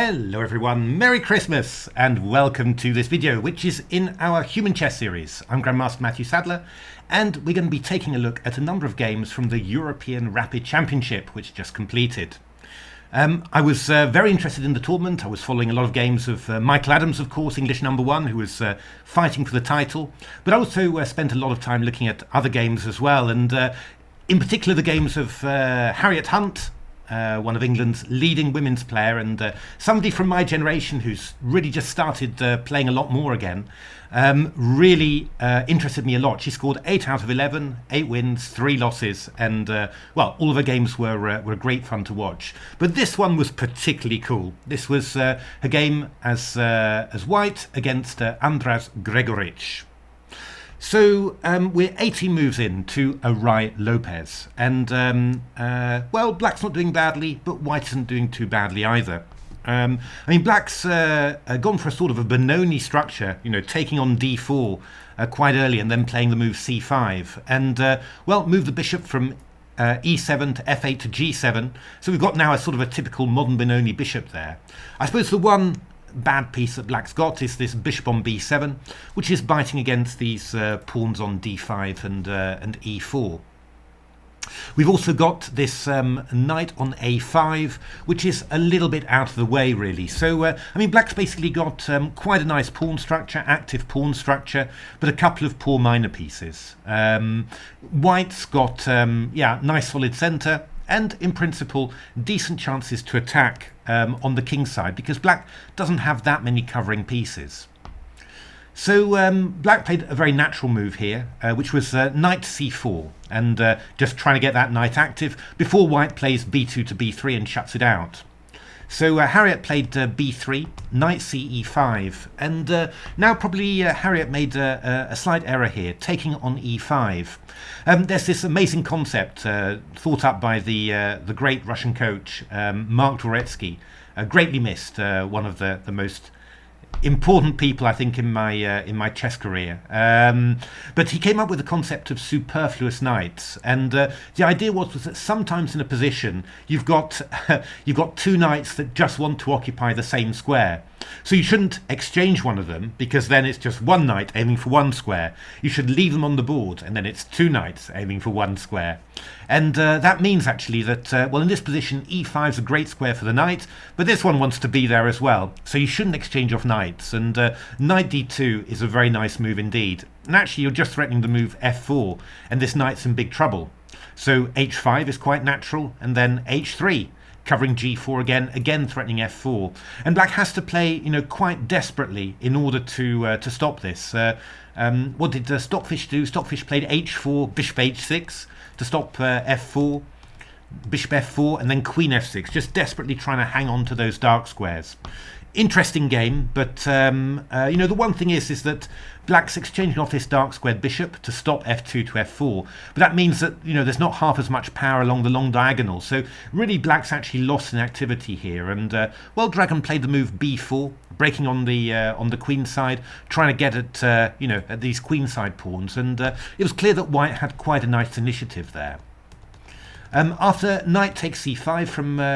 Hello everyone, Merry Christmas and welcome to this video which is in our Human Chess series. I'm Grandmaster Matthew Sadler and we're going to be taking a look at a number of games from the European Rapid Championship which just completed. I was very interested in the tournament. I was following a lot of games of Michael Adams, of course, English #1, who was fighting for the title, but I also spent a lot of time looking at other games as well, and in particular the games of Harriet Hunt, one of England's leading women's player and somebody from my generation who's really just started playing a lot more again. Really interested me a lot. She scored 8 out of 11, 8 wins, 3 losses, and well, all of her games were great fun to watch. But this one was particularly cool. This was her game as white against Andraz Gregoric. So we're 18 moves in to a Ruy Lopez, and well, black's not doing badly, but white isn't doing too badly either. I mean, black's gone for a sort of a Benoni structure, you know, taking on d4 quite early and then playing the move c5, and well, moved the bishop from e7 to f8 to g7. So we've got now a sort of a typical modern Benoni bishop there. I suppose the one bad piece that black's got is this bishop on b7, which is biting against these pawns on d5 and e4. We've also got this knight on a5, which is a little bit out of the way really. So I mean, black's basically got quite a nice pawn structure, active pawn structure, but a couple of poor minor pieces. White's got yeah, nice solid center, and in principle decent chances to attack on the king side, because black doesn't have that many covering pieces. So black played a very natural move here, which was knight c4, and just trying to get that knight active before white plays b2 to b3 and shuts it out. So Harriet played b3, knight ce5, and now probably Harriet made a slight error here, taking on e5. There's this amazing concept thought up by the great Russian coach Mark Dvoretsky, greatly missed, one of the most important people I think in my chess career, but he came up with the concept of superfluous knights, and the idea was that sometimes in a position you've got two knights that just want to occupy the same square. So you shouldn't exchange one of them, because then it's just one knight aiming for one square. You should leave them on the board, and then it's two knights aiming for one square. And that means actually that, well, in this position, e5 is a great square for the knight, but this one wants to be there as well. So you shouldn't exchange off knights, and knight d2 is a very nice move indeed. And actually, you're just threatening the move f4, and this knight's in big trouble. So h5 is quite natural, and then h3. Covering g4 again threatening f4, and black has to play, you know, quite desperately in order to stop this. What did Stockfish do? Stockfish played h4, bishop h6 to stop f4, bishop f4, and then queen f6, just desperately trying to hang on to those dark squares. Interesting game, but you know, the one thing is that black's exchanging off this dark squared bishop to stop f2 to f4, but that means that, you know, there's not half as much power along the long diagonal, so really black's actually lost in activity here. And well, Dragon played the move b4, breaking on the queen side, trying to get at you know, at these queen side pawns, and it was clear that white had quite a nice initiative there. After knight takes c5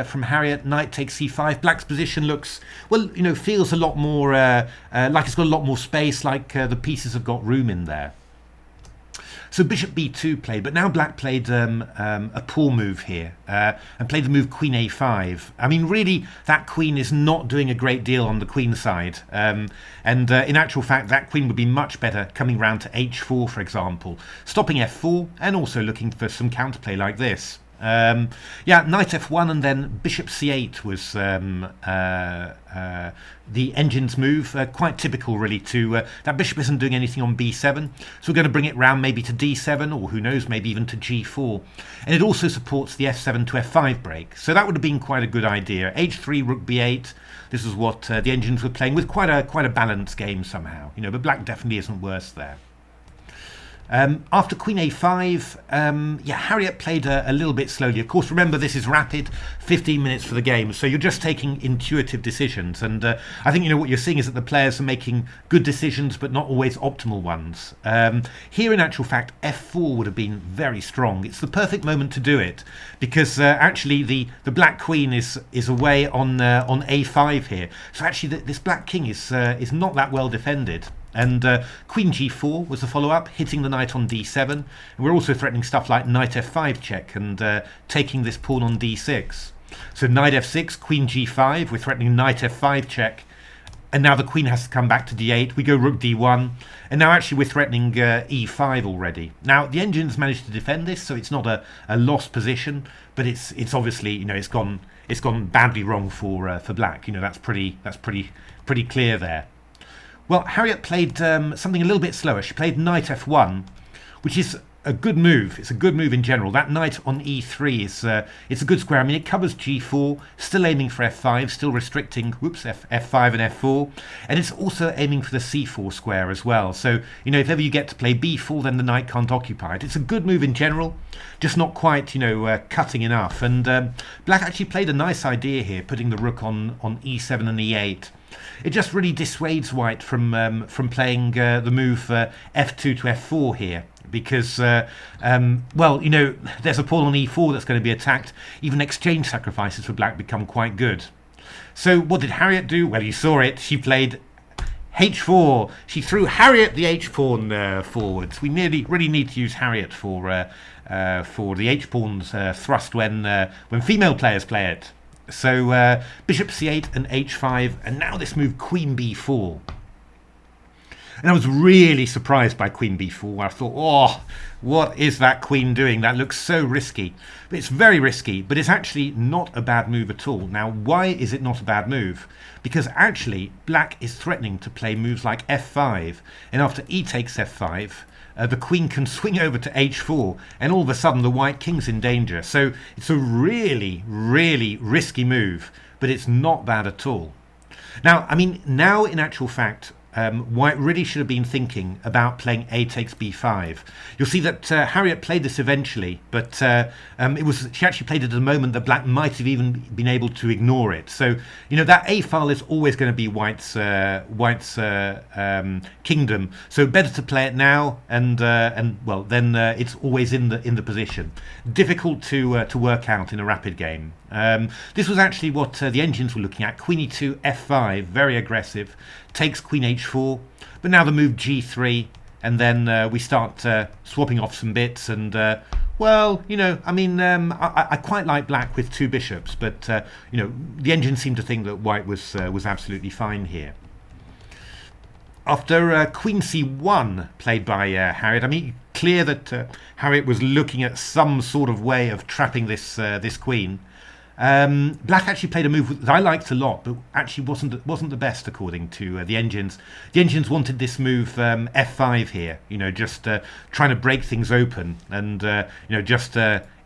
from Harriet, knight takes c5, black's position looks, well, you know, feels a lot more like it's got a lot more space, like the pieces have got room in there. So bishop b2 played, but now black played a poor move here and played the move queen a5. I mean, really, that queen is not doing a great deal on the queen side, and in actual fact, that queen would be much better coming round to h4, for example, stopping f4 and also looking for some counterplay like this. Yeah, knight f1 and then bishop c8 was the engine's move, quite typical really. That bishop isn't doing anything on b7, so we're going to bring it round maybe to d7, or who knows, maybe even to g4. And it also supports the f7 to f5 break, so that would have been quite a good idea. h3, rook b8, this is what the engines were playing with, quite a balanced game somehow, you know, but black definitely isn't worse there. After queen a5, Harriet played a little bit slowly. Of course, remember, this is rapid, 15 minutes for the game, so you're just taking intuitive decisions. And I think what you're seeing is that the players are making good decisions, but not always optimal ones. Here, in actual fact, f4 would have been very strong. It's the perfect moment to do it, because actually the black queen is away on a5 here. So actually, this black king is not that well defended. And queen g4 was the follow-up, hitting the knight on d7. And we're also threatening stuff like knight f5 check and taking this pawn on d6. So knight f6, queen g5, we're threatening knight f5 check. And now the queen has to come back to d8. We go rook d1. And now actually we're threatening e5 already. Now the engine's managed to defend this, so it's not a lost position. But it's obviously, it's gone badly wrong for black. That's pretty clear there. Well, Harriet played something a little bit slower. She played knight f1, which is a good move. It's a good move in general. That knight on e3 it's a good square. I mean, it covers g4, still aiming for f5, still restricting f5 and f4, and it's also aiming for the c4 square as well. So, if ever you get to play b4, then the knight can't occupy it. It's a good move in general, just not quite, cutting enough. And black actually played a nice idea here, putting the rook on e7 and e8. It just really dissuades white from playing the move f2 to f4 here, because there's a pawn on e4 that's going to be attacked. Even exchange sacrifices for black become quite good. So what did Harriet do? Well, you saw it. She played h4. She threw Harriet the h-pawn forwards. We really need to use Harriet for the h-pawn's thrust when female players play it. So bishop c8 and h5, and now this move queen b4. And I was really surprised by queen b4. I thought, oh, what is that queen doing? That looks so risky. But it's very risky, but it's actually not a bad move at all. Now, why is it not a bad move? Because actually, black is threatening to play moves like f5, and after e takes f5, the queen can swing over to h4, and all of a sudden the white king's in danger. So it's a really, really risky move, but it's not bad at all. Now, now in actual fact, white really should have been thinking about playing a takes b5. You'll see that Harriet played this eventually, but she actually played it at a moment that black might have even been able to ignore it. So that a file is always going to be white's kingdom. So better to play it now, and then it's always in the position. Difficult to work out in a rapid game. This was actually what the engines were looking at. Queen e2, f5, very aggressive, takes queen h4, but now the move g3, and then we start swapping off some bits, and I quite like black with two bishops, but the engine seemed to think that white was absolutely fine here. After queen c1 played by Harriet, clear that Harriet was looking at some sort of way of trapping this queen. Black actually played a move that I liked a lot, but actually wasn't the best according to the engines. The engines wanted this move f5 here, just trying to break things open, and just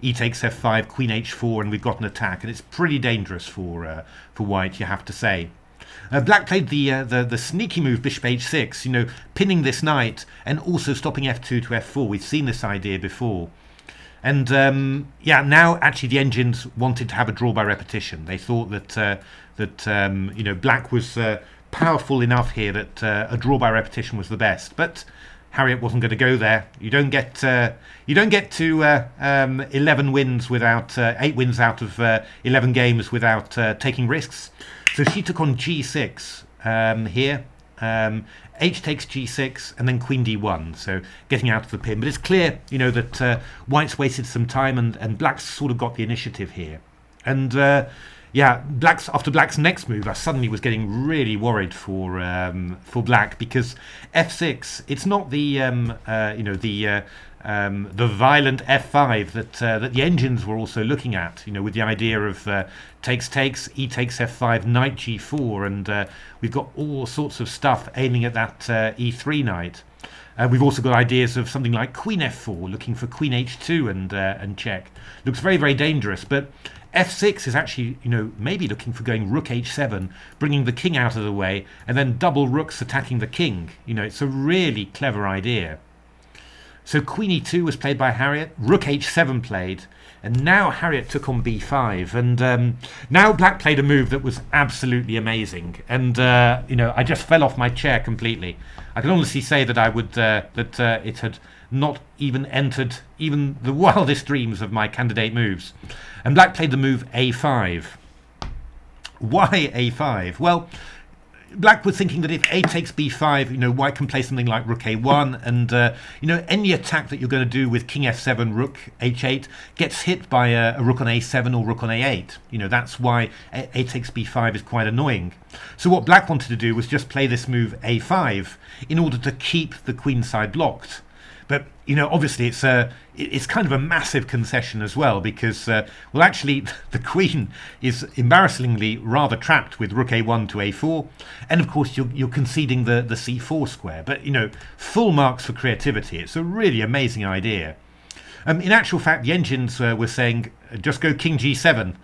e takes f5, queen h4, and we've got an attack, and it's pretty dangerous for white, you have to say. Black played the sneaky move bishop h6, pinning this knight and also stopping f2 to f4. We've seen this idea before. And now actually the engines wanted to have a draw by repetition. They thought that black was powerful enough here that a draw by repetition was the best. But Harriet wasn't going to go there. You don't get to 11 wins without 8 wins out of 11 games without taking risks. So she took on g6 here. H takes g6 and then queen d1, so getting out of the pin. But it's clear, that white's wasted some time, and black's sort of got the initiative here. And after black's next move, I suddenly was getting really worried for black, because f6, it's not the violent f5 that the engines were also looking at, with the idea of takes, e takes f5, knight g4, and we've got all sorts of stuff aiming at that e3 knight. We've also got ideas of something like queen f4, looking for queen h2 and check. Looks very, very dangerous, but f6 is actually, maybe looking for going rook h7, bringing the king out of the way, and then double rooks attacking the king. It's a really clever idea. So queen e2 was played by Harriet, rook h7 played, and now Harriet took on b5. And now black played a move that was absolutely amazing. And, I just fell off my chair completely. I can honestly say that it had not even entered even the wildest dreams of my candidate moves. And black played the move a5. Why a5? Well, black was thinking that if a takes b5, white can play something like rook a1, and any attack that you're going to do with king f7, rook h8 gets hit by a rook on a7 or rook on a8. That's why a takes b5 is quite annoying. So what black wanted to do was just play this move a5 in order to keep the queen side blocked. But obviously it's kind of a massive concession as well, because actually the queen is embarrassingly rather trapped with rook a1 to a4, and of course you're conceding the c4 square. But full marks for creativity. It's a really amazing idea. In actual fact, the engines were saying just go king g7.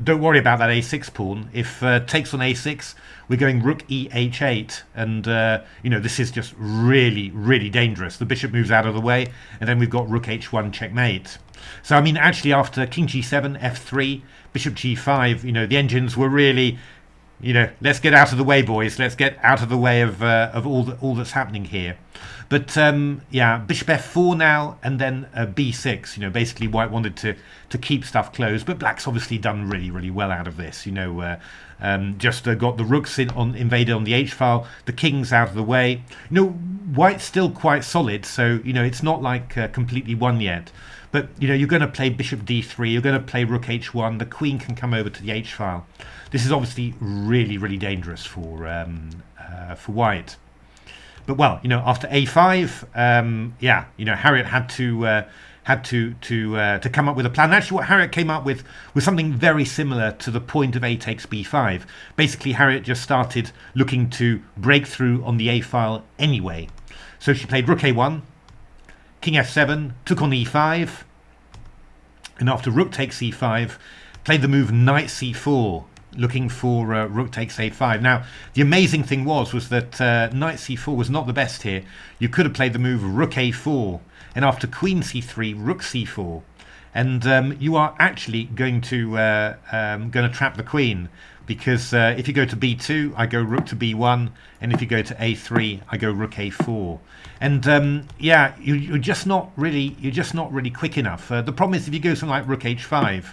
Don't worry about that a6 pawn. If takes on a6, we're going rook e h8, and this is just really, really dangerous. The bishop moves out of the way, and then we've got rook h1 checkmate. So actually after king g7, f3, bishop g5, the engines were really, let's get out of the way, boys. Let's get out of the way of all that's happening here. But bishop f4 now, and then b6. Basically white wanted to keep stuff closed, but black's obviously done really, really well out of this. Just got the rooks invaded on the h file, the king's out of the way. White's still quite solid, so it's not like completely won yet. But you're going to play bishop d3, you're going to play rook h1, the queen can come over to the h file. This is obviously really, really dangerous for white. But after a5, Harriet had to come up with a plan. Actually, what Harriet came up with was something very similar to the point of a takes b5. Basically, Harriet just started looking to break through on the a file anyway. So she played rook a1, king f7, took on e5, and after rook takes e5, played the move knight c4, looking for rook takes a5. Now, the amazing thing was that knight c4 was not the best here. You could have played the move rook a4, and after queen c3, rook c4, and you are actually going to trap the queen, because if you go to b2, I go rook to b1, and if you go to a3, I go rook a4. And you're just not really quick enough. The problem is if you go something like rook h5.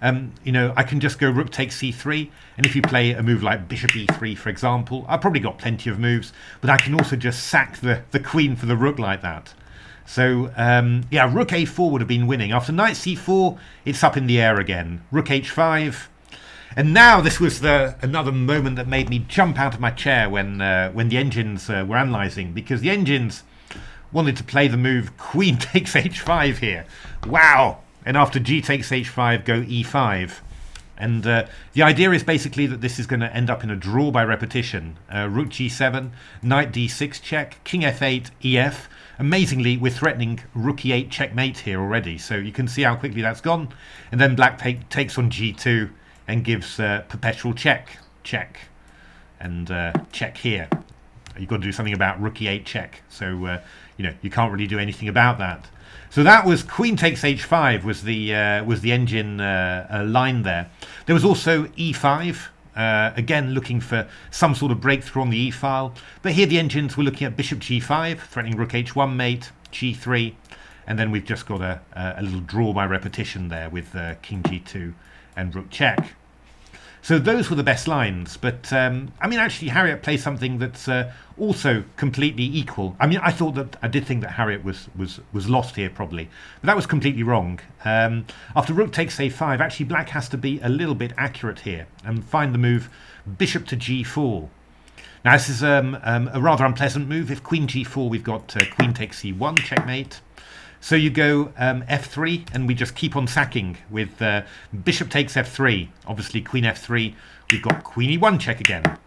I can just go rook takes c3, and if you play a move like bishop e3, for example, I've probably got plenty of moves, but I can also just sack the queen for the rook like that. So, rook a4 would have been winning. After knight c4, it's up in the air again. Rook h5. And now this was another moment that made me jump out of my chair when the engines were analysing, because the engines wanted to play the move queen takes h5 here. Wow! And after g takes h5, go e5. And the idea is basically that this is going to end up in a draw by repetition. Rook g7, knight d6 check, king f8, ef. Amazingly, we're threatening rook e8 checkmate here already. So you can see how quickly that's gone. And then black takes on g2 and gives perpetual check, and check here. You've got to do something about rook e8 check. So, you can't really do anything about that. So that was queen takes h5 was the engine line there. There was also e5, again looking for some sort of breakthrough on the e file. But here the engines were looking at bishop g5, threatening rook h1 mate, g3, and then we've just got a little draw by repetition there with king g2 and rook check. So those were the best lines, but actually Harriet plays something that's also completely equal. I did think that Harriet was lost here probably, but that was completely wrong. After rook takes a5, actually black has to be a little bit accurate here and find the move bishop to g4. Now this is a rather unpleasant move. If queen g4, we've got queen takes c1 checkmate. So you go f3, and we just keep on sacking with bishop takes f3. Obviously, queen f3, we've got queen e1 check again.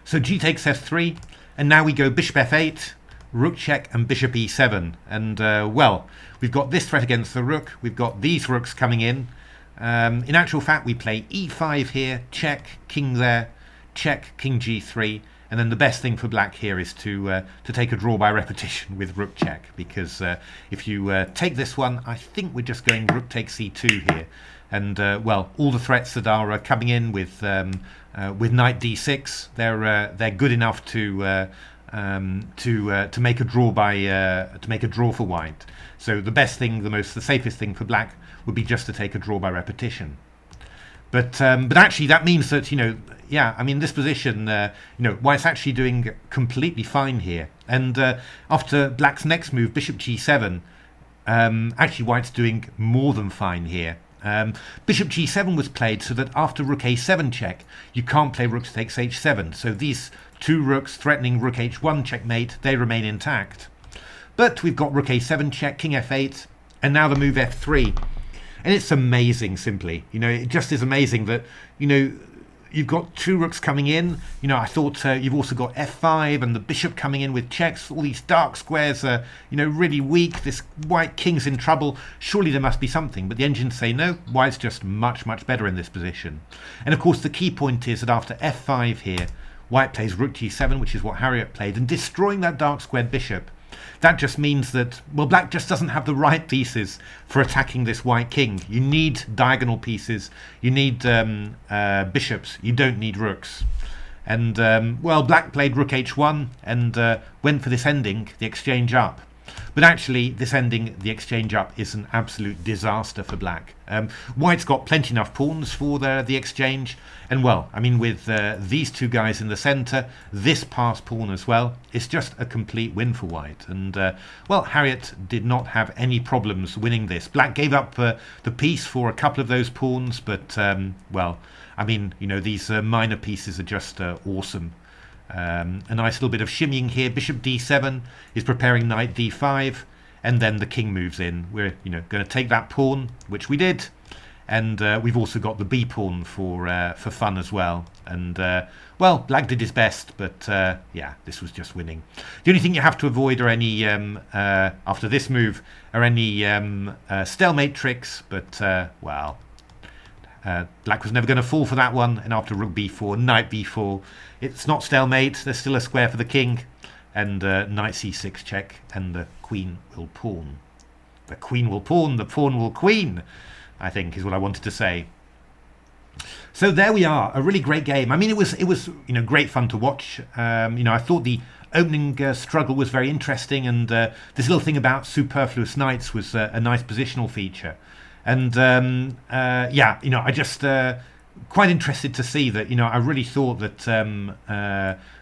So g takes f3, and now we go bishop f8, rook check, and bishop e7. And, we've got this threat against the rook. We've got these rooks coming in. In actual fact, we play e5 here, check, king there, check, king g3, and then the best thing for black here is to take a draw by repetition with rook check, because if you take this one, I think we're just going rook takes c2 here, and well, all the threats that are coming in with knight d6, they're good enough to make a draw for white. So the best thing, the safest thing for black would be just to take a draw by repetition. But actually that means that, yeah, I mean, this position, white's actually doing completely fine here. And after black's next move, bishop g7, actually white's doing more than fine here. Bishop g7 was played so that after rook a7 check, you can't play rook takes h7. So these two rooks threatening rook h1 checkmate, they remain intact. But we've got rook a7 check, king f8, and now the move f3. And it's amazing, simply. It just is amazing that, you've got two rooks coming in. I thought you've also got f5 and the bishop coming in with checks. All these dark squares are, really weak. This white king's in trouble. Surely there must be something. But the engines say no, white's just much, much better in this position. And of course, the key point is that after f5 here, white plays rook g7, which is what Harriet played, and destroying that dark squared bishop. That just means that, well, black just doesn't have the right pieces for attacking this white king. You need diagonal pieces. You need bishops. You don't need rooks. And, well, black played rook h1 and went for this ending, the exchange up. But actually, this ending, the exchange up, is an absolute disaster for black. White's got plenty enough pawns for the exchange. And, well, I mean, with these two guys in the centre, this passed pawn as well, it's just a complete win for white. And, well, Harriet did not have any problems winning this. Black gave up the piece for a couple of those pawns, but, well, I mean, these minor pieces are just awesome. A nice little bit of shimmying here. Bishop d7 is preparing knight d5, and then the king moves in. We're going to take that pawn, which we did, and we've also got the b pawn for fun as well. And well, black did his best, but yeah, this was just winning. The only thing you have to avoid are any after this move are any stalemate tricks, but well. Black was never going to fall for that one, and after rook b4, knight b4, it's not stalemate, there's still a square for the king, and knight c6 check, and the queen will pawn. The queen will pawn, the pawn will queen, I think is what I wanted to say. So there we are, a really great game. I mean, it was great fun to watch. I thought the opening struggle was very interesting, and this little thing about superfluous knights was a nice positional feature. And yeah, I just quite interested to see that. I really thought that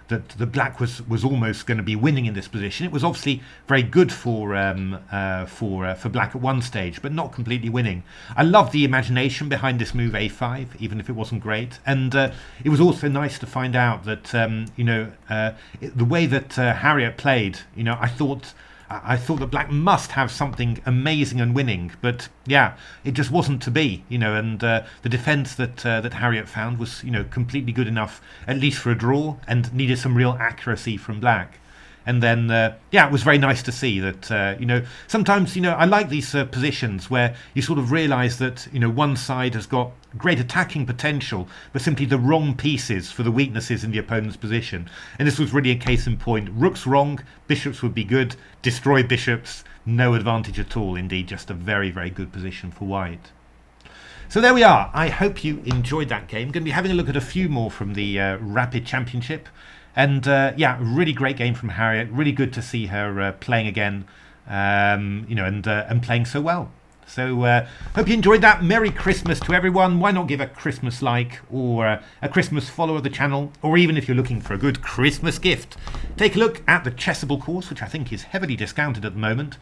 that the black was almost going to be winning in this position. It was obviously very good for black at one stage, but not completely winning. I love the imagination behind this move a5, even if it wasn't great. And it was also nice to find out that the way that Harriet played. I thought that black must have something amazing and winning, but yeah, it just wasn't to be, and the defense that Harriet found was, completely good enough, at least for a draw, and needed some real accuracy from black. And then, yeah, it was very nice to see that, sometimes, I like these positions where you sort of realise that, one side has got great attacking potential, but simply the wrong pieces for the weaknesses in the opponent's position. And this was really a case in point. Rooks wrong, bishops would be good, destroy bishops, no advantage at all. Indeed, just a very, very good position for white. So there we are. I hope you enjoyed that game. I'm going to be having a look at a few more from the Rapid Championship. And yeah, really great game from Harriet. Really good to see her playing again, and playing so well. So hope you enjoyed that. Merry Christmas to everyone. Why not give a Christmas like or a Christmas follow of the channel, or even if you're looking for a good Christmas gift, take a look at the Chessable course, which I think is heavily discounted at the moment,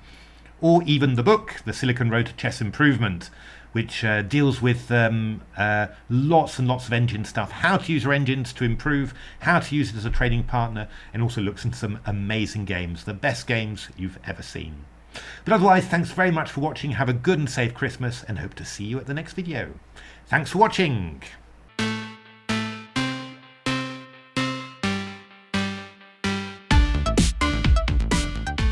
or even the book, The Silicon Road to Chess Improvement, which deals with lots and lots of engine stuff, how to use your engines to improve, how to use it as a trading partner, and also looks into some amazing games, the best games you've ever seen. But otherwise, thanks very much for watching. Have a good and safe Christmas, and hope to see you at the next video. Thanks for watching.